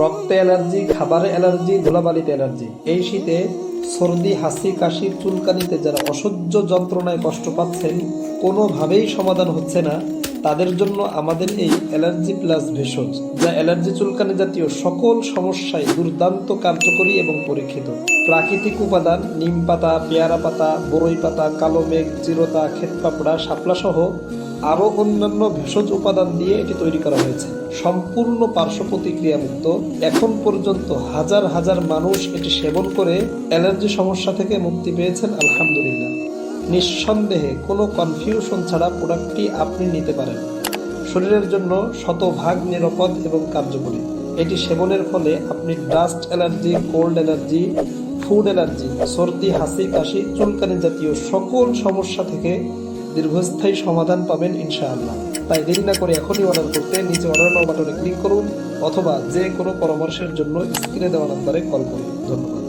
রক্তে অ্যালার্জি, খাবারে allergy, ধুলাবালিতে allergy. এই শীতে সর্দি, হাসি, কাশি, চুলকানিতে যারা অসহ্য যন্ত্রণায় কষ্ট পাচ্ছেন, কোনোভাবেই সমাধান হচ্ছে না, তাদের জন্য আমাদের এই অ্যালার্জি প্লাস ভেষজ, যা অ্যালার্জি, চুলকানি জাতীয় সকল সমস্যায় দুর্দান্ত কার্যকরী এবং পরীক্ষিত। প্রাকৃতিক উপাদান নিম পাতা, পেয়ারা পাতা, বরই পাতা, কালো মেঘ, চিরতা, ক্ষেতপাপড়া, শাপলা সহ আরও অন্যান্য ভেষজ উপাদান দিয়ে এটি তৈরি করা হয়েছে। সম্পূর্ণ পার্শ্ব প্রতিক্রিয়া মুক্ত। এখন পর্যন্ত হাজার হাজার মানুষ এটি সেবন করে অ্যালার্জি সমস্যা থেকে মুক্তি পেয়েছেন, আলহামদুলিল্লাহ। নিঃসন্দেহে কোনো কনফিউশন ছাড়া প্রোডাক্টটি আপনি নিতে পারেন। শরীরের জন্য শতভাগ নিরাপদ এবং কার্যকরী। এটি সেবনের ফলে আপনি dust allergy, cold allergy, food allergy, সর্দি, হাসি, কাশি, চুলকানি জাতীয় সকল সমস্যা থেকে দীর্ঘস্থায়ী সমাধান পাবেন ইনশাআল্লাহ। তাই দেরি না করে এখনই অর্ডার করতে নিচে অর্ডার নাও বাটনে ক্লিক করুন অথবা যে কোনো পরামর্শের জন্য স্ক্রিনে দেওয়া নাম্বারে কল করুন। ধন্যবাদ।